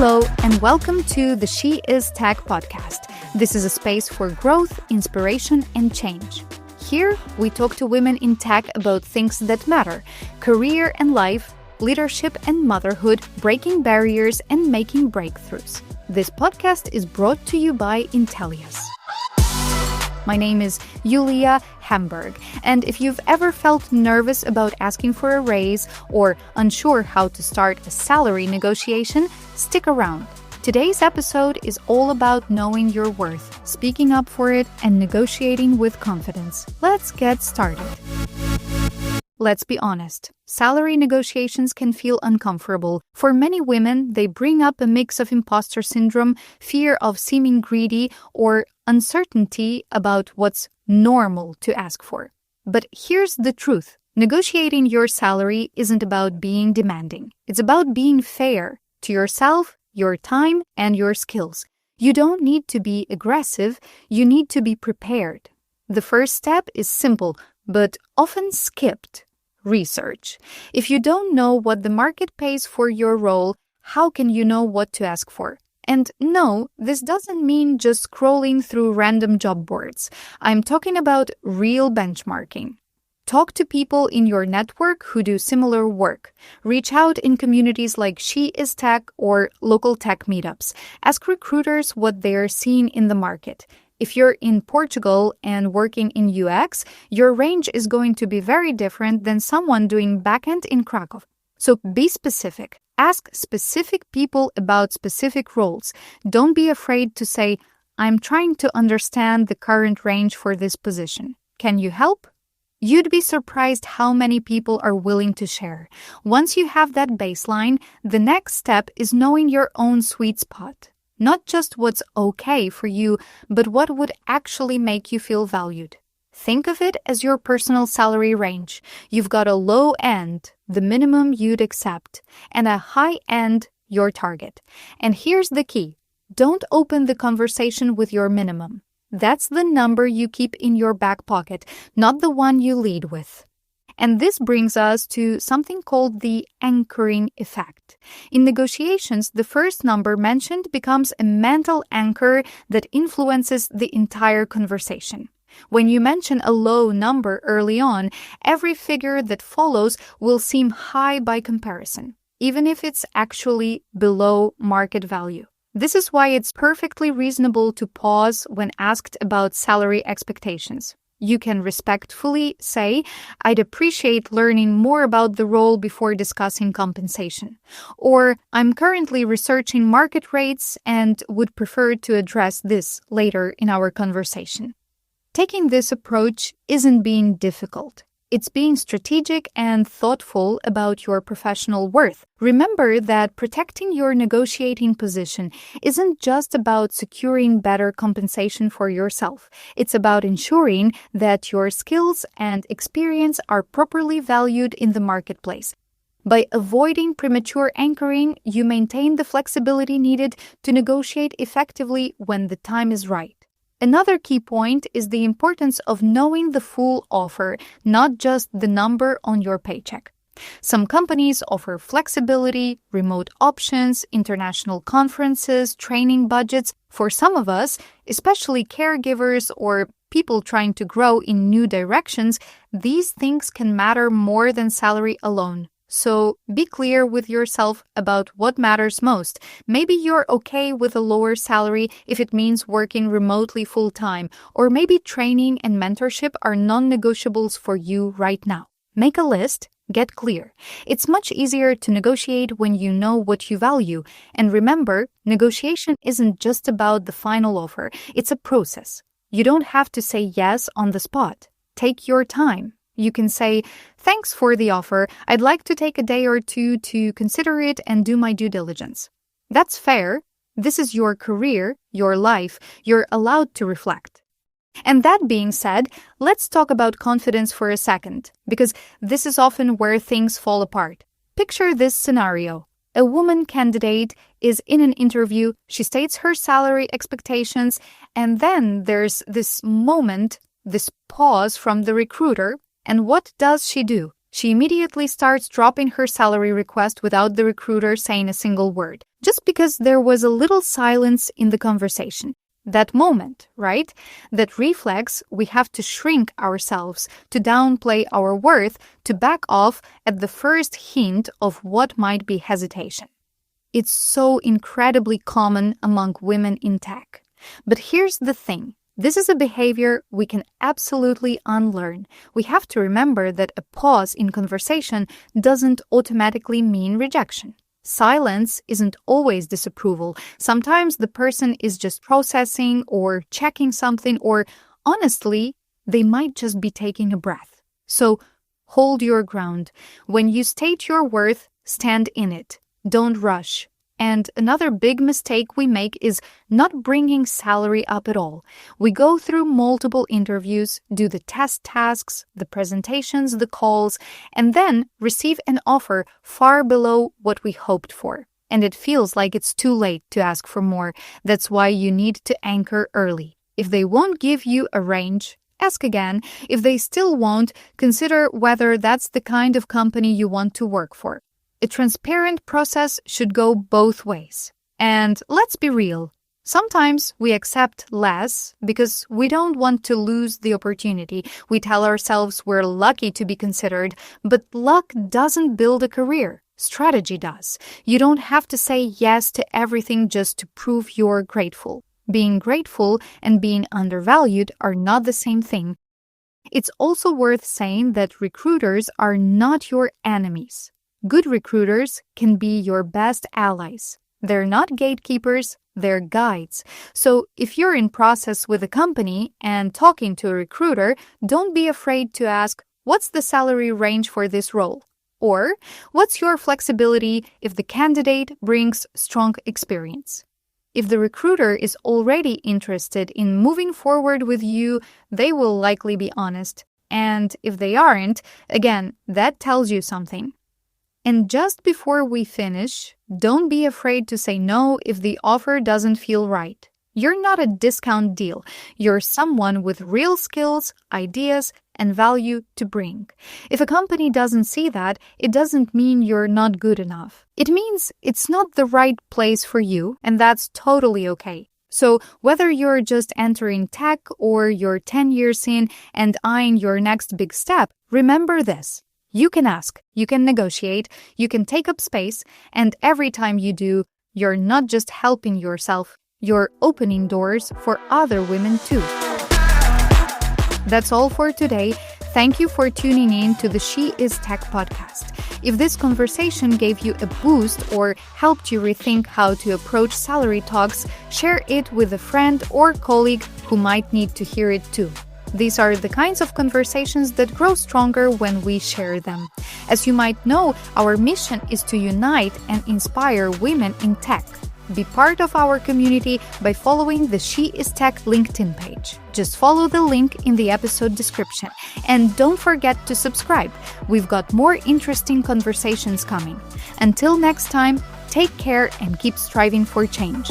Hello, and welcome to the She Is Tech podcast. This is a space for growth, inspiration, and change. Here, we talk to women in tech about things that matter: career and life, leadership and motherhood, breaking barriers, and making breakthroughs. This podcast is brought to you by Intellius. My name is Julia Hamburg, and if you've ever felt nervous about asking for a raise or unsure how to start a salary negotiation, stick around. Today's episode is all about knowing your worth, speaking up for it, and negotiating with confidence. Let's get started. Let's be honest, salary negotiations can feel uncomfortable. For many women, they bring up a mix of imposter syndrome, fear of seeming greedy, or uncertainty about what's normal to ask for. But here's the truth. Negotiating your salary isn't about being demanding. It's about being fair to yourself, your time, and your skills. You don't need to be aggressive. You need to be prepared. The first step is simple, but often skipped. Research. If you don't know what the market pays for your role, how can you know what to ask for? And no, this doesn't mean just scrolling through random job boards. I'm talking about real benchmarking. Talk to people in your network who do similar work. Reach out in communities like She Is Tech or local tech meetups. Ask recruiters what they're seeing in the market. If you're in Portugal and working in UX, your range is going to be very different than someone doing backend in Krakow. So be specific. Ask specific people about specific roles. Don't be afraid to say, I'm trying to understand the current range for this position. Can you help? You'd be surprised how many people are willing to share. Once you have that baseline, the next step is knowing your own sweet spot. Not just what's okay for you, but what would actually make you feel valued. Think of it as your personal salary range. You've got a low end, the minimum you'd accept, and a high end, your target. And here's the key. Don't open the conversation with your minimum. That's the number you keep in your back pocket, not the one you lead with. And this brings us to something called the anchoring effect. In negotiations, the first number mentioned becomes a mental anchor that influences the entire conversation. When you mention a low number early on, every figure that follows will seem high by comparison, even if it's actually below market value. This is why it's perfectly reasonable to pause when asked about salary expectations. You can respectfully say, I'd appreciate learning more about the role before discussing compensation. Or, I'm currently researching market rates and would prefer to address this later in our conversation. Taking this approach isn't being difficult. It's being strategic and thoughtful about your professional worth. Remember that protecting your negotiating position isn't just about securing better compensation for yourself. It's about ensuring that your skills and experience are properly valued in the marketplace. By avoiding premature anchoring, you maintain the flexibility needed to negotiate effectively when the time is right. Another key point is the importance of knowing the full offer, not just the number on your paycheck. Some companies offer flexibility, remote options, international conferences, training budgets. For some of us, especially caregivers or people trying to grow in new directions, these things can matter more than salary alone. So be clear with yourself about what matters most. Maybe you're okay with a lower salary if it means working remotely full-time, or maybe training and mentorship are non-negotiables for you right now. Make a list, get clear. It's much easier to negotiate when you know what you value. And remember, negotiation isn't just about the final offer. It's a process. You don't have to say yes on the spot. Take your time. You can say, thanks for the offer. I'd like to take a day or two to consider it and do my due diligence. That's fair. This is your career, your life. You're allowed to reflect. And that being said, let's talk about confidence for a second, because this is often where things fall apart. Picture this scenario. A woman candidate is in an interview, she states her salary expectations, and then there's this moment, this pause from the recruiter. And what does she do? She immediately starts dropping her salary request without the recruiter saying a single word, just because there was a little silence in the conversation. That moment, right? That reflex, we have to shrink ourselves, to downplay our worth, to back off at the first hint of what might be hesitation. It's so incredibly common among women in tech. But here's the thing. This is a behavior we can absolutely unlearn. We have to remember that a pause in conversation doesn't automatically mean rejection. Silence isn't always disapproval. Sometimes the person is just processing or checking something, or honestly, they might just be taking a breath. So hold your ground. When you state your worth, stand in it. Don't rush. And another big mistake we make is not bringing salary up at all. We go through multiple interviews, do the test tasks, the presentations, the calls, and then receive an offer far below what we hoped for. And it feels like it's too late to ask for more. That's why you need to anchor early. If they won't give you a range, ask again. If they still won't, consider whether that's the kind of company you want to work for. A transparent process should go both ways. And let's be real. Sometimes we accept less because we don't want to lose the opportunity. We tell ourselves we're lucky to be considered, but luck doesn't build a career. Strategy does. You don't have to say yes to everything just to prove you're grateful. Being grateful and being undervalued are not the same thing. It's also worth saying that recruiters are not your enemies. Good recruiters can be your best allies. They're not gatekeepers, they're guides. So if you're in process with a company and talking to a recruiter, don't be afraid to ask, what's the salary range for this role? Or, what's your flexibility if the candidate brings strong experience? If the recruiter is already interested in moving forward with you, they will likely be honest. And if they aren't, again, that tells you something. And just before we finish, don't be afraid to say no if the offer doesn't feel right. You're not a discount deal. You're someone with real skills, ideas, and value to bring. If a company doesn't see that, it doesn't mean you're not good enough. It means it's not the right place for you, and that's totally okay. So whether you're just entering tech or you're 10 years in and eyeing your next big step, remember this. You can ask, you can negotiate, you can take up space, and every time you do, you're not just helping yourself, you're opening doors for other women too. That's all for today. Thank you for tuning in to the She Is Tech podcast. If this conversation gave you a boost or helped you rethink how to approach salary talks, share it with a friend or colleague who might need to hear it too. These are the kinds of conversations that grow stronger when we share them. As you might know, our mission is to unite and inspire women in tech. Be part of our community by following the She Is Tech LinkedIn page. Just follow the link in the episode description. And don't forget to subscribe. We've got more interesting conversations coming. Until next time, take care and keep striving for change.